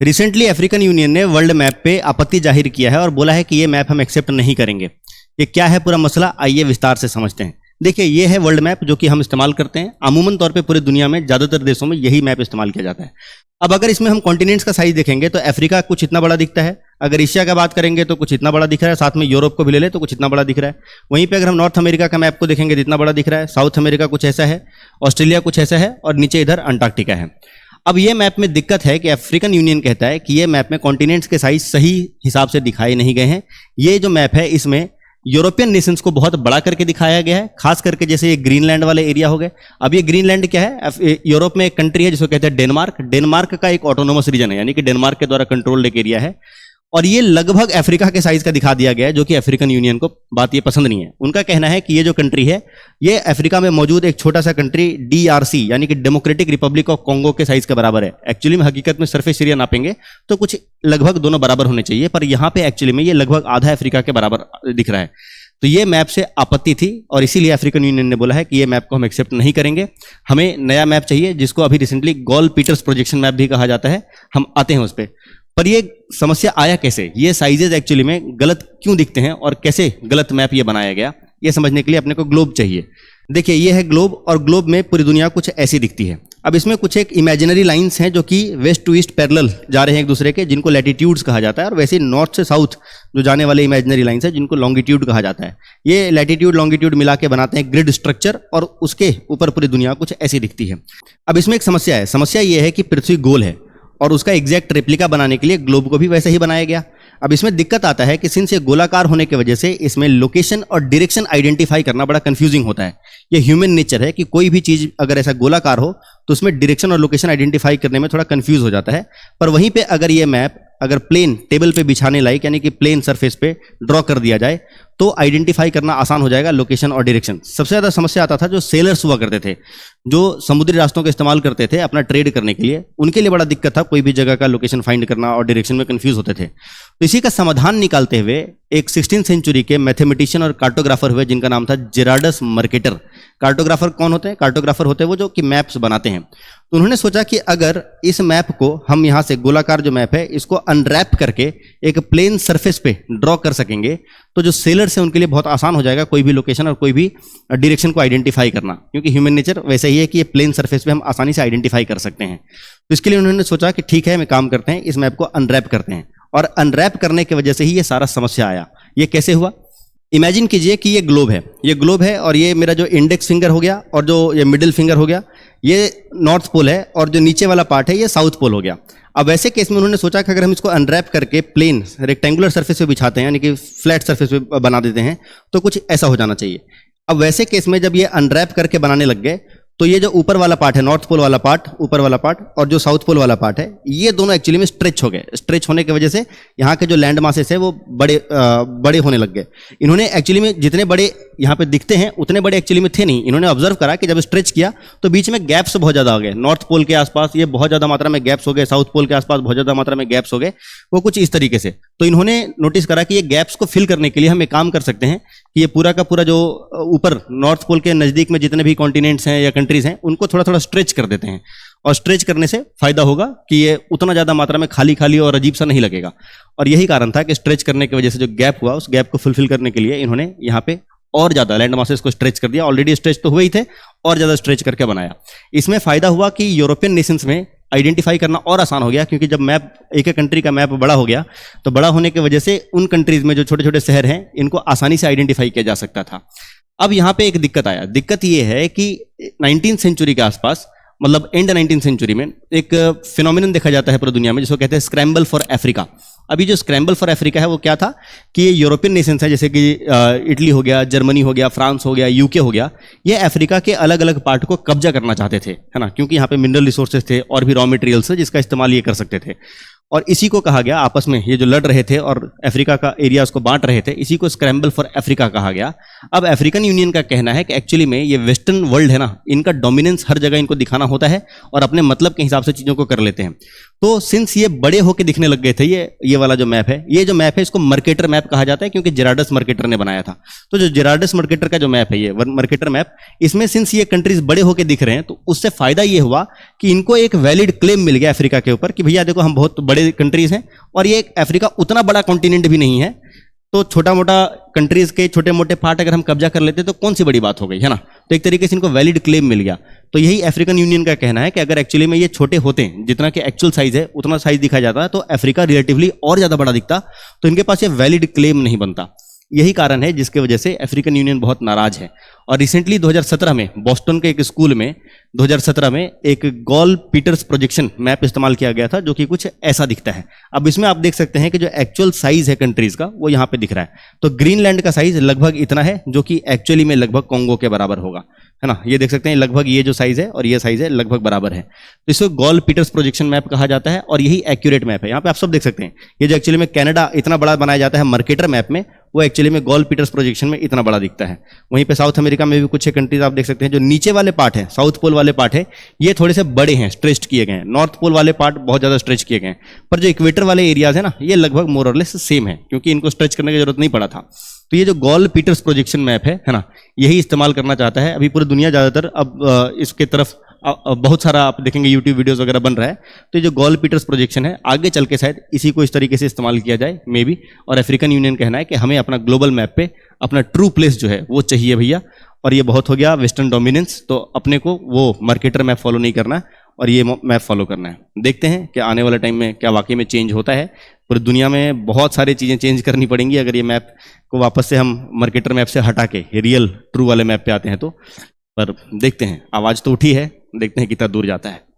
Recently African union ने world map पे आपत्ति जाहिर किया है और बोला है कि ये मैप हम एक्सेप्ट नहीं करेंगे। ये क्या है पूरा मसला, आइए विस्तार से समझते हैं। देखिए, ये है वर्ल्ड मैप जो कि हम इस्तेमाल करते हैं अमूमन तौर पे पूरी दुनिया में, ज़्यादातर देशों में यही मैप इस्तेमाल किया जाता है। अब अगर इसमें हम कॉन्टिनेंट्स का साइज देखेंगे तो अफ्रीका कुछ इतना बड़ा दिखता है, अगर एशिया का बात करेंगे तो कुछ इतना बड़ा दिख रहा है, साथ में यूरोप को भी ले ले तो कुछ इतना बड़ा दिख रहा है। वहीं पे अगर हम नॉर्थ अमेरिका का मैप को देखेंगे तो इतना बड़ा दिख रहा है, साउथ अमेरिका कुछ ऐसा है, ऑस्ट्रेलिया कुछ ऐसा है और नीचे इधर अंटार्कटिका है। अब ये मैप में दिक्कत है कि अफ्रीकन यूनियन कहता है कि ये मैप में कॉन्टिनेंट्स के साइज सही हिसाब से दिखाए नहीं गए हैं। ये जो मैप है इसमें यूरोपियन नेशंस को बहुत बड़ा करके दिखाया गया है, खास करके जैसे ये ग्रीनलैंड वाले एरिया हो गए। अब ये ग्रीनलैंड क्या है, यूरोप में एक कंट्री है जिसको कहते हैं डेनमार्क। डेनमार्क का एक ऑटोनोमस रीजन है, यानी कि डेनमार्क के द्वारा कंट्रोल्ड एक एरिया है और ये लगभग अफ्रीका के साइज का दिखा दिया गया है, जो कि अफ्रीकन यूनियन को बात ये पसंद नहीं है। उनका कहना है कि ये जो कंट्री है ये अफ्रीका में मौजूद एक छोटा सा कंट्री DRC यानी कि डेमोक्रेटिक रिपब्लिक ऑफ कॉन्गो के साइज के बराबर है। एक्चुअली में हकीकत में सरफेस एरिया नापेंगे तो कुछ लगभग दोनों बराबर होने चाहिए, पर यहाँ पे एक्चुअली में ये लगभग आधा अफ्रीका के बराबर दिख रहा है। तो ये मैप से आपत्ति थी और इसीलिए अफ्रीकन यूनियन ने बोला है कि ये मैप को हम एक्सेप्ट नहीं करेंगे, हमें नया मैप चाहिए जिसको अभी recently Gall Peters projection map भी कहा जाता है। हम आते हैं उस पर ये समस्या आया कैसे, ये साइजेज एक्चुअली में गलत क्यों दिखते हैं और कैसे गलत मैप ये बनाया गया, ये समझने के लिए अपने को ग्लोब चाहिए। देखिए, ये है ग्लोब और ग्लोब में पूरी दुनिया कुछ ऐसी दिखती है। अब इसमें कुछ एक इमेजिनरी लाइंस हैं जो कि वेस्ट टू ईस्ट पैरेलल जा रहे हैं एक दूसरे के, जिनको लैटिट्यूड्स कहा जाता है, और वैसे नॉर्थ से साउथ जो जाने वाले इमेजिनरी लाइंस हैं जिनको लॉन्गिट्यूड कहा जाता है। ये लैटिट्यूड लॉन्गिट्यूड मिला के बनाते हैं ग्रिड स्ट्रक्चर और उसके ऊपर पूरी दुनिया कुछ ऐसी दिखती है। अब इसमें एक समस्या है, समस्या ये है कि पृथ्वी गोल है और उसका एग्जैक्ट रेप्लिका बनाने के लिए ग्लोब को भी वैसे ही बनाया गया। अब इसमें दिक्कत आता है कि सिंस ये गोलाकार होने की वजह से इसमें लोकेशन और डायरेक्शन आइडेंटिफाई करना बड़ा कंफ्यूजिंग होता है। ये ह्यूमन नेचर है कि कोई भी चीज अगर ऐसा गोलाकार हो तो उसमें डायरेक्शन और लोकेशन आइडेंटिफाई करने में थोड़ा कंफ्यूज हो जाता है। पर वहीं पे अगर ये मैप अगर प्लेन टेबल पे बिछाने लायक यानी कि प्लेन सरफेस पे ड्रॉ कर दिया जाए तो आइडेंटिफाई करना आसान हो जाएगा लोकेशन और डायरेक्शन। सबसे ज़्यादा समस्या आता था जो सेलर्स हुआ करते थे, जो समुद्री रास्तों का इस्तेमाल करते थे अपना ट्रेड करने के लिए, उनके लिए बड़ा दिक्कत था कोई भी जगह का लोकेशन फाइंड करना और डायरेक्शन में कंफ्यूज होते थे। तो इसी का समाधान निकालते हुए एक 16th सेंचुरी के मैथमेटिशियन और कार्टोग्राफर हुए जिनका नाम था जेरार्डस मर्केटर। कार्टोग्राफर कौन होते हैं? कार्टोग्राफर होते हैं वो जो कि मैप्स बनाते हैं। तो उन्होंने सोचा कि अगर इस मैप को हम यहाँ से गोलाकार जो मैप है इसको अनरैप करके एक प्लेन सरफेस पे ड्रॉ कर सकेंगे तो जो सेलर्स हैं उनके लिए बहुत आसान हो जाएगा कोई भी लोकेशन और कोई भी डायरेक्शन को आइडेंटिफाई करना, क्योंकि ह्यूमन नेचर वैसे ही है कि ये प्लेन सरफेस पे हम आसानी से आइडेंटिफाई कर सकते हैं। तो इसके लिए उन्होंने सोचा कि ठीक है, मैं काम करते हैं, इस मैप को अनरैप करते हैं। और अनरैप करने की वजह से ही ये सारा समस्या आया। ये कैसे हुआ? इमेजिन कीजिए कि ये ग्लोब है, ये ग्लोब है और ये मेरा जो इंडेक्स फिंगर हो गया और जो ये मिडिल फिंगर हो गया ये नॉर्थ पोल है और जो नीचे वाला पार्ट है ये साउथ पोल हो गया। अब वैसे केस में उन्होंने सोचा कि अगर हम इसको अनरैप करके प्लेन रेक्टेंगुलर सरफेस पे बिछाते हैं यानी कि फ्लैट सरफेस पे बना देते हैं तो कुछ ऐसा हो जाना चाहिए। अब वैसे केस में जब ये अनरैप करके बनाने लग गए तो ये जो ऊपर वाला पार्ट है नॉर्थ पोल वाला पार्ट, ऊपर वाला पार्ट और जो साउथ पोल वाला पार्ट है ये दोनों एक्चुअली में स्ट्रेच हो गए। स्ट्रेच होने की वजह से यहाँ के जो लैंड मासेस है वो बड़े होने लग गए। इन्होंने एक्चुअली में जितने बड़े यहाँ पे दिखते हैं उतने बड़े एक्चुअली में थे नहीं। इन्होंने ऑब्जर्व करा कि जब स्ट्रेच किया तो बीच में गैप्स बहुत ज़्यादा हो गए। नॉर्थ पोल के आसपास ये बहुत ज़्यादा मात्रा में गैप्स हो गए, साउथ पोल के आसपास बहुत ज़्यादा मात्रा में गैप्स हो गए, वो कुछ इस तरीके से। तो इन्होंने नोटिस करा कि ये गैप्स को फिल करने के लिए हम एक काम कर सकते हैं कि ये पूरा का पूरा जो ऊपर नॉर्थ पोल के नज़दीक में जितने भी कॉन्टिनेंट्स हैं या कंट्रीज हैं उनको थोड़ा थोड़ा स्ट्रेच कर देते हैं। और स्ट्रेच करने से फायदा होगा कि ये उतना ज़्यादा मात्रा में खाली खाली और अजीब सा नहीं लगेगा। और यही कारण था कि स्ट्रेच करने की वजह से जो गैप हुआ उस गैप को फुलफिल करने के लिए इन्होंने यहाँ पे और ज़्यादा लैंड मासेस को स्ट्रेच कर दिया। ऑलरेडी स्ट्रेच तो हुए ही थे और ज़्यादा स्ट्रेच करके बनाया। इसमें फ़ायदा हुआ कि यूरोपियन नेशंस में आइडेंटिफाई करना और आसान हो गया, क्योंकि जब मैप एक कंट्री का मैप बड़ा हो गया तो बड़ा होने की वजह से उन कंट्रीज़ में जो छोटे छोटे शहर हैं इनको आसानी से आइडेंटिफाई किया जा सकता था। अब यहाँ पे एक दिक्कत आया। दिक्कत ये है कि 19th सेंचुरी के आसपास, मतलब एंड 19th सेंचुरी में एक फिनोमिनन देखा जाता है पूरी दुनिया में जिसको कहते हैं स्क्रैम्बल फॉर अफ्रीका। अभी जो स्क्रैम्बल फॉर अफ्रीका है वो क्या था कि ये यूरोपियन नेशंस है जैसे कि इटली हो गया, जर्मनी हो गया, फ्रांस हो गया, यूके हो गया, ये अफ्रीका के अलग अलग पार्ट को कब्जा करना चाहते थे, है ना, क्योंकि यहाँ पे मिनरल रिसोर्सेज थे और भी रॉ मटेरियल्स है जिसका इस्तेमाल ये कर सकते थे। और इसी को कहा गया, आपस में ये जो लड़ रहे थे और अफ्रीका का एरिया उसको बांट रहे थे, इसी को स्क्रैम्बल फॉर अफ्रीका कहा गया। अब अफ्रीकन यूनियन का कहना है कि एक्चुअली में ये वेस्टर्न वर्ल्ड है ना, इनका डोमिनेंस हर जगह इनको दिखाना होता है और अपने मतलब के हिसाब से चीज़ों को कर लेते हैं। तो सिंस ये बड़े होके दिखने लग गए थे, ये वाला जो मैप है, ये जो मैप है इसको मर्केटर मैप कहा जाता है, क्योंकि जेरार्डस मर्केटर ने बनाया था। तो जो जेरार्डस मर्केटर का जो मैप है, ये मर्केटर मैप, इसमें सिंस ये कंट्रीज बड़े होके दिख रहे हैं, तो उससे फायदा ये हुआ कि इनको एक वैलिड क्लेम मिल गया अफ्रीका के ऊपर कि भैया देखो हम बहुत बड़े कंट्रीज हैं, और ये अफ्रीका उतना बड़ा कॉन्टिनेंट भी नहीं है, तो छोटा मोटा कंट्रीज के छोटे मोटे पार्ट अगर हम कब्जा कर लेते तो कौन सी बड़ी बात हो गई, है ना। तो एक तरीके से इनको वैलिड क्लेम मिल गया। तो यही अफ्रीकन यूनियन का कहना है कि अगर एक्चुअली में ये छोटे होते हैं, जितना कि एक्चुअल साइज है उतना साइज दिखा जाता है, तो अफ्रीका रिलेटिवली और ज्यादा बड़ा दिखता, तो इनके पास ये वैलिड क्लेम नहीं बनता। यही कारण है जिसकी वजह से अफ्रीकन यूनियन बहुत नाराज है। और रिसेंटली 2017 में बोस्टन के एक स्कूल में 2017 में एक गॉल पीटर्स प्रोजेक्शन मैप इस्तेमाल किया गया था, जो कि कुछ ऐसा दिखता है। अब इसमें आप देख सकते हैं कि जो एक्चुअल साइज है कंट्रीज का वो यहाँ पे दिख रहा है। तो ग्रीनलैंड का साइज लगभग इतना है, जो कि एक्चुअली में लगभग कॉन्गो के बराबर होगा, है ना। ये देख सकते हैं लगभग ये जो साइज है और ये साइज है लगभग बराबर है। तो इसको गॉल पीटर्स प्रोजेक्शन मैप कहा जाता है, और यही एक्यूरेट मैप है। यहाँ पे आप सब देख सकते हैं, ये जो एक्चुअली में कनाडा इतना बड़ा बनाया जाता है मर्केटर मैप में, वो एक्चुअली में गॉल पीटर्स प्रोजेक्शन में इतना बड़ा दिखता है। वहीं पे साउथ अमेरिका में भी कुछ कंट्रीज आप देख सकते हैं, जो नीचे वाले पार्ट है, साउथ पोल वाले पार्ट है, ये थोड़े से बड़े हैं, स्ट्रेच किए गए हैं। नॉर्थ पोल वाले पार्ट बहुत ज्यादा स्ट्रेच किए गए हैं, पर जो इक्वेटर वाले एरियाज है ना, ये लगभग मोर और लेस सेम है, क्योंकि इनको स्ट्रेच करने की जरूरत नहीं पड़ा था। तो ये जो गॉल पीटर्स प्रोजेक्शन मैप है ना, यही इस्तेमाल करना चाहता है अभी पूरी दुनिया। ज्यादातर अब इसके तरफ बहुत सारा आप देखेंगे यूट्यूब वीडियोस वगैरह बन रहा है। तो ये जो गॉल पीटर्स प्रोजेक्शन है, आगे चल के शायद इसी को इस तरीके से इस्तेमाल किया जाए मे बी। और अफ्रीकन यूनियन कहना है कि हमें अपना ग्लोबल मैप पे अपना ट्रू प्लेस जो है वो चाहिए भैया, और ये बहुत हो गया वेस्टर्न डोमिनेंस। तो अपने को वो मार्केटर मैप फॉलो नहीं करना और ये मैप फॉलो करना है। देखते हैं कि आने वाले टाइम में क्या वाकई में चेंज होता है। पूरी दुनिया में बहुत सारी चीज़ें चेंज करनी पड़ेंगी अगर ये मैप को वापस से हम मार्केटर मैप से हटा के रियल ट्रू वाले मैप पे आते हैं तो। पर देखते हैं, आवाज़ तो उठी है, देखते हैं कितना दूर जाता है।